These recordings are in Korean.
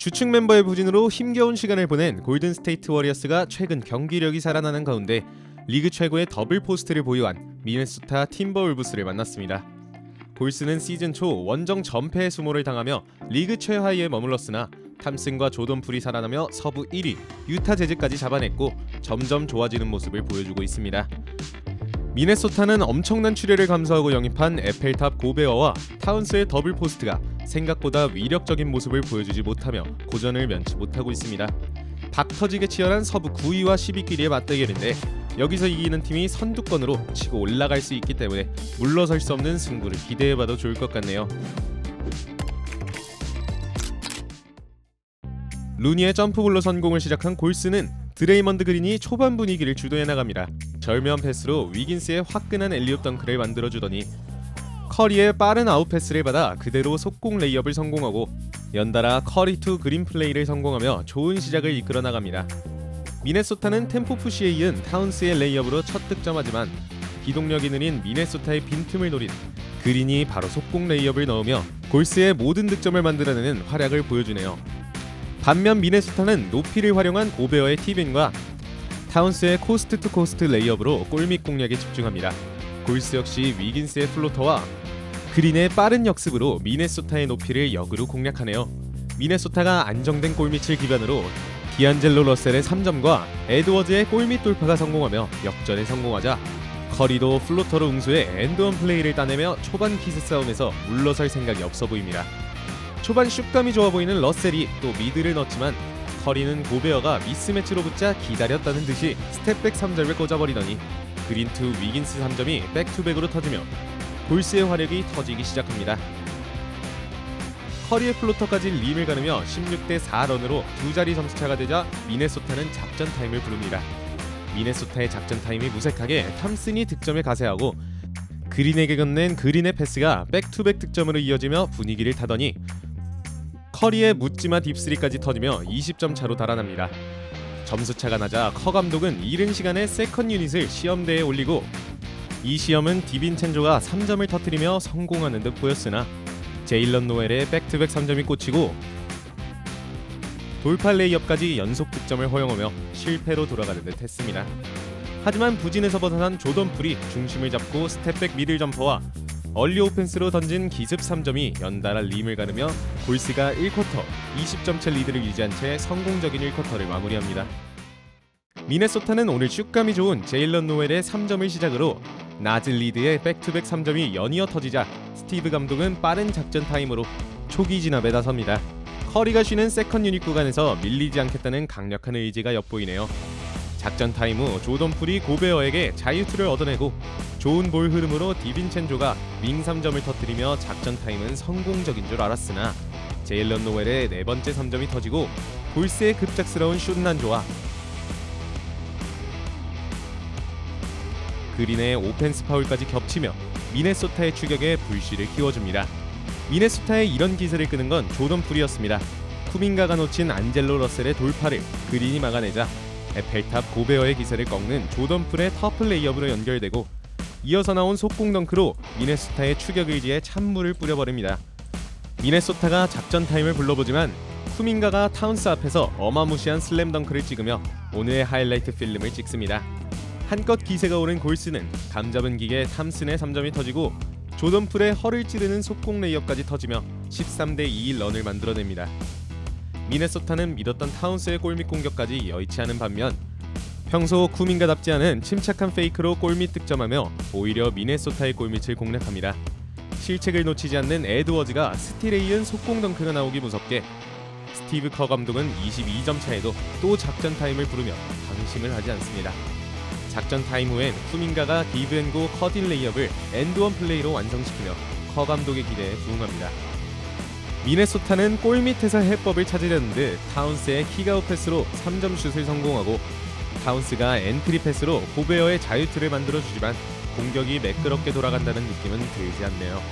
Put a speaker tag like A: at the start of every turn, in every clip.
A: 주축 멤버의 부진으로 힘겨운 시간을 보낸 골든 스테이트 워리어스가 최근 경기력이 살아나는 가운데 리그 최고의 더블 포스트를 보유한 미네소타 팀버울브스를 만났습니다. 골스는 시즌 초 원정 전패의 수모를 당하며 리그 최하위에 머물렀으나 탐슨과 조던 풀이 살아나며 서부 1위 유타 재즈까지 잡아냈고 점점 좋아지는 모습을 보여주고 있습니다. 미네소타는 엄청난 출혈을 감수하고 영입한 에펠탑 고베어와 타운스의 더블 포스트가 생각보다 위력적인 모습을 보여주지 못하며 고전을 면치 못하고 있습니다. 박터지게 치열한 서부 9위와 10위끼리의 맞대결인데 여기서 이기는 팀이 선두권으로 치고 올라갈 수 있기 때문에 물러설 수 없는 승부를 기대해봐도 좋을 것 같네요. 루니의 점프볼로 성공을 시작한 골스는 드레이먼드 그린이 초반 분위기를 주도해 나갑니다. 절묘한 패스로 위긴스의 화끈한 엘리옵 덩크를 만들어주더니 커리의 빠른 아웃 패스를 받아 그대로 속공 레이업을 성공하고 연달아 커리 투 그린 플레이를 성공하며 좋은 시작을 이끌어 나갑니다. 미네소타는 템포 푸시에 이은 타운스의 레이업으로 첫 득점하지만 기동력이 느린 미네소타의 빈틈을 노린 그린이 바로 속공 레이업을 넣으며 골스의 모든 득점을 만들어내는 활약을 보여주네요. 반면 미네소타는 높이를 활용한 고베어의 티빈과 타운스의 코스트 투 코스트 레이업으로 골밑 공략에 집중합니다. 골스 역시 위긴스의 플로터와 그린의 빠른 역습으로 미네소타의 높이를 역으로 공략하네요. 미네소타가 안정된 골밑을 기반으로 디안젤로 러셀의 3점과 에드워즈의 골밑 돌파가 성공하며 역전에 성공하자 커리도 플로터로 응수해 엔드원 플레이를 따내며 초반 키스 싸움에서 물러설 생각이 없어 보입니다. 초반 슛감이 좋아 보이는 러셀이 또 미드를 넣었지만 커리는 고베어가 미스매치로 붙자 기다렸다는 듯이 스텝백 3점을 꽂아버리더니 그린 투 위긴스 3점이 백투백으로 터지며 골스의 화력이 터지기 시작합니다. 커리의 플로터까지 림을 가르며 16대 4런으로 두 자리 점수차가 되자 미네소타는 작전 타임을 부릅니다. 미네소타의 작전 타임이 무색하게 탐슨이 득점에 가세하고 그린에게 건넨 그린의 패스가 백투백 득점으로 이어지며 분위기를 타더니 커리의 묻지마 딥3까지 터지며 20점 차로 달아납니다. 점수차가 나자 커 감독은 이른 시간에 세컨 유닛을 시험대에 올리고 이 시험은 디빈첸조가 3점을 터뜨리며 성공하는 듯 보였으나 제일런 노엘의 백투백 3점이 꽂히고 돌파 레이업까지 연속 득점을 허용하며 실패로 돌아가는 듯 했습니다. 하지만 부진에서 벗어난 조던 풀이 중심을 잡고 스텝백 미들 점퍼와 얼리 오펜스로 던진 기습 3점이 연달아 림을 가르며 골스가 1쿼터 20점 차 리드를 유지한 채 성공적인 1쿼터를 마무리합니다. 미네소타는 오늘 슛감이 좋은 제일런 노엘의 3점을 시작으로 낮은 리드의 백투백 3점이 연이어 터지자 스티브 감독은 빠른 작전 타임으로 초기 진압에 나섭니다. 커리가 쉬는 세컨 유닛 구간에서 밀리지 않겠다는 강력한 의지가 엿보이네요. 작전 타임 후 조던 풀이 고베어에게 자유투를 얻어내고 좋은 볼 흐름으로 디빈첸조가 윙 3점을 터뜨리며 작전 타임은 성공적인 줄 알았으나 제일런 노웰의 네 번째 3점이 터지고 골스의 급작스러운 슛 난조와 그린의 오펜스 파울까지 겹치며 미네소타의 추격에 불씨를 키워줍니다. 미네소타의 이런 기세를 끄는 건 조던 풀이었습니다. 쿠민가가 놓친 안젤로 러셀의 돌파를 그린이 막아내자 에펠탑 고베어의 기세를 꺾는 조던 풀의 터플 레이업으로 연결되고 이어서 나온 속공 덩크로 미네소타의 추격 의지에 찬물을 뿌려버립니다. 미네소타가 작전 타임을 불러보지만 쿠민가가 타운스 앞에서 어마무시한 슬램 덩크를 찍으며 오늘의 하이라이트 필름을 찍습니다. 한껏 기세가 오른 골스는 감잡은 기계 탐슨의 3점이 터지고 조던 풀의 허를 찌르는 속공 레이업까지 터지며 13대 2 런을 만들어냅니다. 미네소타는 믿었던 타운스의 골밑 공격까지 여의치 않은 반면 평소 쿠민가답지 않은 침착한 페이크로 골밑 득점하며 오히려 미네소타의 골밑을 공략합니다. 실책을 놓치지 않는 에드워즈가 스틸에 이은 속공 덩크가 나오기 무섭게 스티브 커 감독은 22점 차에도 또 작전 타임을 부르며 방심을 하지 않습니다. 작전 타임 후엔 쿠민가가 기브앤고 커딘 레이업을 엔드원 플레이로 완성시키며 커 감독의 기대에 부응합니다. 미네소타는 골밑에서 해법을 찾으려는 듯 타운스의 킥아웃 패스로 3점 슛을 성공하고 타운스가 엔트리 패스로 고베어의 자유투를 만들어주지만 공격이 매끄럽게 돌아간다는 느낌은 들지 않네요.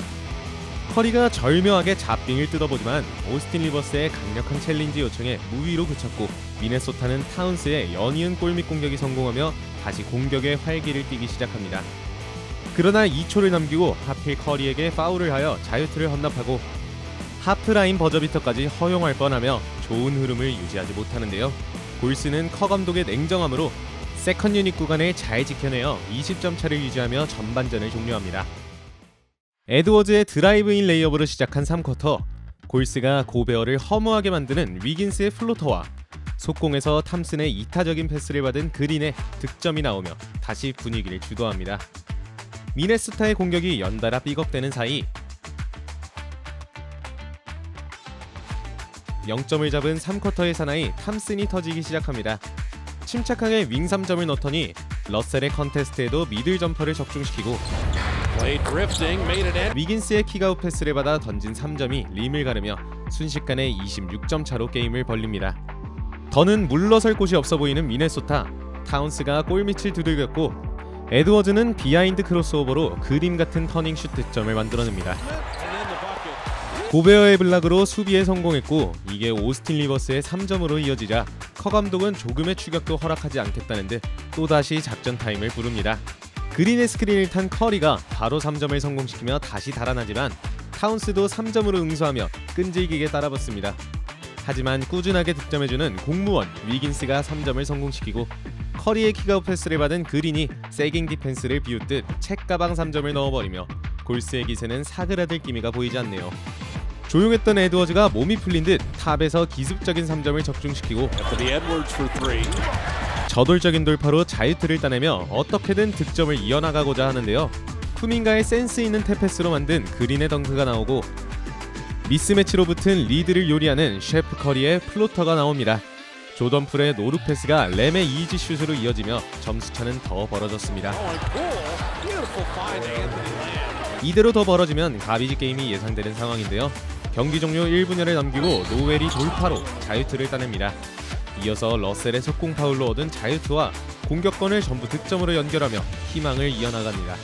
A: 커리가 절묘하게 잡빙을 뜯어보지만 오스틴 리버스의 강력한 챌린지 요청에 무위로 그쳤고 미네소타는 타운스의 연이은 골밑 공격이 성공하며 다시 공격의 활기를 띠기 시작합니다. 그러나 2초를 남기고 하필 커리에게 파울을 하여 자유투를 헌납하고 하프라인 버저비터까지 허용할 뻔하며 좋은 흐름을 유지하지 못하는데요. 골스는 커 감독의 냉정함으로 세컨 유닛 구간을 잘 지켜내어 20점 차를 유지하며 전반전을 종료합니다. 에드워즈의 드라이브인 레이업으로 시작한 3쿼터, 골스가 고베어를 허무하게 만드는 위긴스의 플로터와 속공에서 탐슨의 이타적인 패스를 받은 그린의 득점이 나오며 다시 분위기를 주도합니다. 미네소타의 공격이 연달아 삐걱대는 사이 0점을 잡은 3쿼터의 사나이 탐슨이 터지기 시작합니다. 침착하게 윙 3점을 넣더니 러셀의 컨테스트에도 미들 점퍼를 적중시키고 위긴스의 킥아웃 패스를 받아 던진 3점이 림을 가르며 순식간에 26점 차로 게임을 벌립니다. 더는 물러설 곳이 없어 보이는 미네소타, 타운스가 골밑을 두들겼고 에드워즈는 비하인드 크로스오버로 그림 같은 터닝 슛 득점을 만들어냅니다. 고베어의 블락으로 수비에 성공했고 이게 오스틴 리버스의 3점으로 이어지자 커 감독은 조금의 추격도 허락하지 않겠다는 듯 또다시 작전 타임을 부릅니다. 그린의 스크린을 탄 커리가 바로 3점을 성공시키며 다시 달아나지만 타운스도 3점으로 응수하며 끈질기게 따라붙습니다. 하지만 꾸준하게 득점해주는 공무원 위긴스가 3점을 성공시키고 커리의 킥아웃 패스를 받은 그린이 세깅 디펜스를 비웃듯 책가방 3점을 넣어버리며 골스의 기세는 사그라들 기미가 보이지 않네요. 조용했던 에드워즈가 몸이 풀린 듯 탑에서 기습적인 3점을 적중시키고 저돌적인 돌파로 자유투를 따내며 어떻게든 득점을 이어나가고자 하는데요. 쿠민가의 센스 있는 탭패스로 만든 그린의 덩크가 나오고 미스매치로 붙은 리드를 요리하는 셰프 커리의 플로터가 나옵니다. 조던 풀의 노룩 패스가 램의 이지 슛으로 이어지며 점수차는 더 벌어졌습니다. 이대로 더 벌어지면 가비지 게임이 예상되는 상황인데요. 경기 종료 1분여를 남기고 노웰이 돌파로 자유투를 따냅니다. 이어서 러셀의 속공 파울로 얻은 자유투와 공격권을 전부 득점으로 연결하며 희망을 이어나갑니다.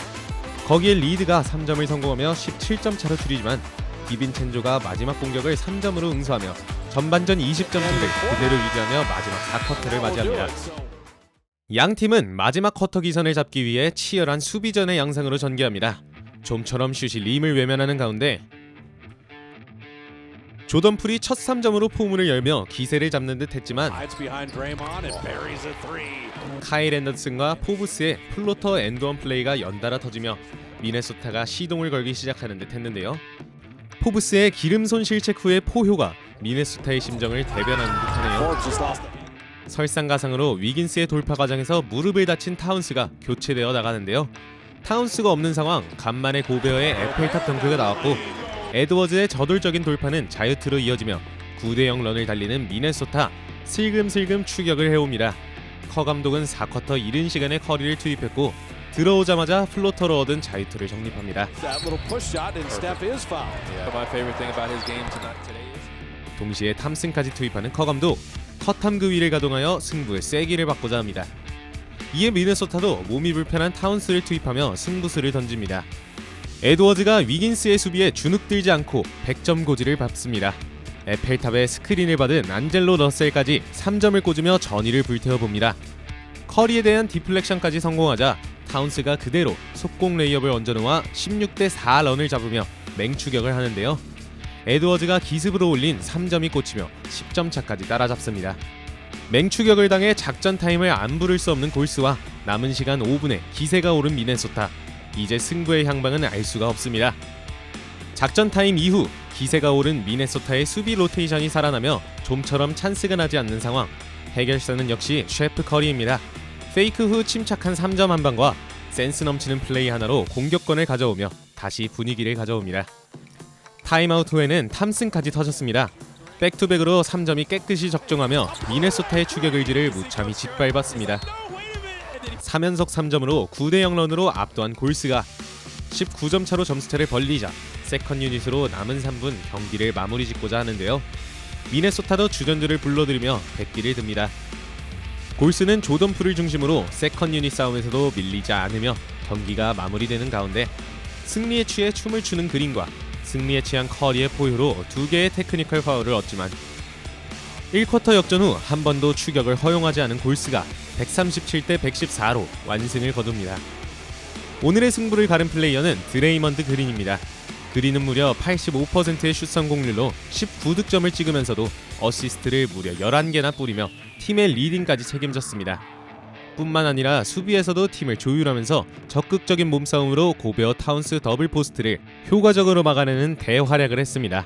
A: 거기에 리드가 3점을 성공하며 17점 차로 줄이지만 디빈첸조가 마지막 공격을 3점으로 응수하며 전반전 20점 승을 그대로 유지하며 마지막 4쿼터를 맞이합니다. 양 팀은 마지막 쿼터 기선을 잡기 위해 치열한 수비전의 양상으로 전개합니다. 좀처럼 슛이 림을 외면하는 가운데 조던 풀이 첫 3점으로 포문을 열며 기세를 잡는 듯 했지만 카일 앤더슨과 포브스의 플로터 엔드원 플레이가 연달아 터지며 미네소타가 시동을 걸기 시작하는 듯 했는데요. 포브스의 기름손 실책 후의 포효가 미네소타의 심정을 대변하는 듯하네요. 설상가상으로 위긴스의 돌파 과정에서 무릎을 다친 타운스가 교체되어 나가는데요. 타운스가 없는 상황, 간만에 고베어의 에펠탑 덩크가 나왔고 에드워즈의 저돌적인 돌파는 자유투로 이어지며 9대0 런을 달리는 미네소타, 슬금슬금 추격을 해옵니다. 커 감독은 4쿼터 이른 시간에 커리를 투입했고 들어오자마자 플로터로 얻은 자유투를 적립합니다. 동시에 탐슨까지 투입하는 커 감독, 컷함그 위를 가동하여 승부의 쐐기를 받고자 합니다. 이에 미네소타도 몸이 불편한 타운스를 투입하며 승부수를 던집니다. 에드워즈가 위긴스의 수비에 주눅들지 않고 100점 고지를 밟습니다. 에펠탑의 스크린을 받은 안젤로 러셀까지 3점을 꽂으며 전의를 불태워봅니다. 커리에 대한 디플렉션까지 성공하자 타운스가 그대로 속공 레이업을 얹어놓아 16대4 런을 잡으며 맹추격을 하는데요. 에드워즈가 기습으로 올린 3점이 꽂히며 10점 차까지 따라잡습니다. 맹추격을 당해 작전 타임을 안 부를 수 없는 골스와 남은 시간 5분에 기세가 오른 미네소타, 이제 승부의 향방은 알 수가 없습니다. 작전 타임 이후 기세가 오른 미네소타의 수비 로테이션이 살아나며 좀처럼 찬스가 나지 않는 상황, 해결사는 역시 셰프 커리입니다. 페이크 후 침착한 3점 한 방과 센스 넘치는 플레이 하나로 공격권을 가져오며 다시 분위기를 가져옵니다. 타임아웃 후에는 탐슨까지 터졌습니다. 백투백으로 3점이 깨끗이 적중하며 미네소타의 추격 의지를 무참히 짓밟았습니다. 3연속 3점으로 9대0 런으로 압도한 골스가 19점 차로 점수차를 벌리자 세컨 유닛으로 남은 3분 경기를 마무리 짓고자 하는데요. 미네소타도 주전들을 불러들이며 백기를 듭니다. 골스는 조던 풀을 중심으로 세컨 유닛 싸움에서도 밀리지 않으며 경기가 마무리되는 가운데 승리에 취해 춤을 추는 그린과 승리에 취한 커리의 포효로 2개의 테크니컬 파울을 얻지만 1쿼터 역전 후 한 번도 추격을 허용하지 않은 골스가 137대 114로 완승을 거둡니다. 오늘의 승부를 가른 플레이어는 드레이먼드 그린입니다. 그리는 무려 85%의 슛 성공률로 19득점을 찍으면서도 어시스트를 무려 11개나 뿌리며 팀의 리딩까지 책임졌습니다. 뿐만 아니라 수비에서도 팀을 조율하면서 적극적인 몸싸움으로 고베어 타운스 더블 포스트를 효과적으로 막아내는 대활약을 했습니다.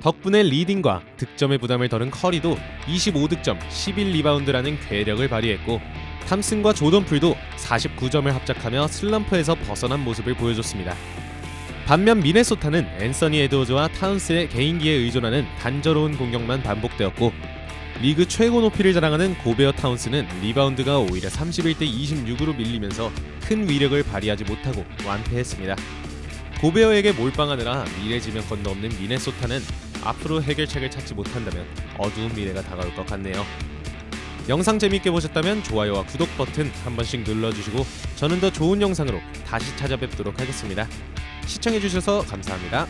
A: 덕분에 리딩과 득점의 부담을 덜은 커리도 25득점, 11리바운드라는 괴력을 발휘했고 탐슨과 조던풀도 49점을 합작하며 슬럼프에서 벗어난 모습을 보여줬습니다. 반면 미네소타는 앤서니 에드워즈와 타운스의 개인기에 의존하는 단조로운 공격만 반복되었고 리그 최고 높이를 자랑하는 고베어 타운스는 리바운드가 오히려 31대 26으로 밀리면서 큰 위력을 발휘하지 못하고 완패했습니다. 고베어에게 몰빵하느라 미래 지명 건너 없는 미네소타는 앞으로 해결책을 찾지 못한다면 어두운 미래가 다가올 것 같네요. 영상 재밌게 보셨다면 좋아요와 구독 버튼 한 번씩 눌러주시고 저는 더 좋은 영상으로 다시 찾아뵙도록 하겠습니다. 시청해주셔서 감사합니다.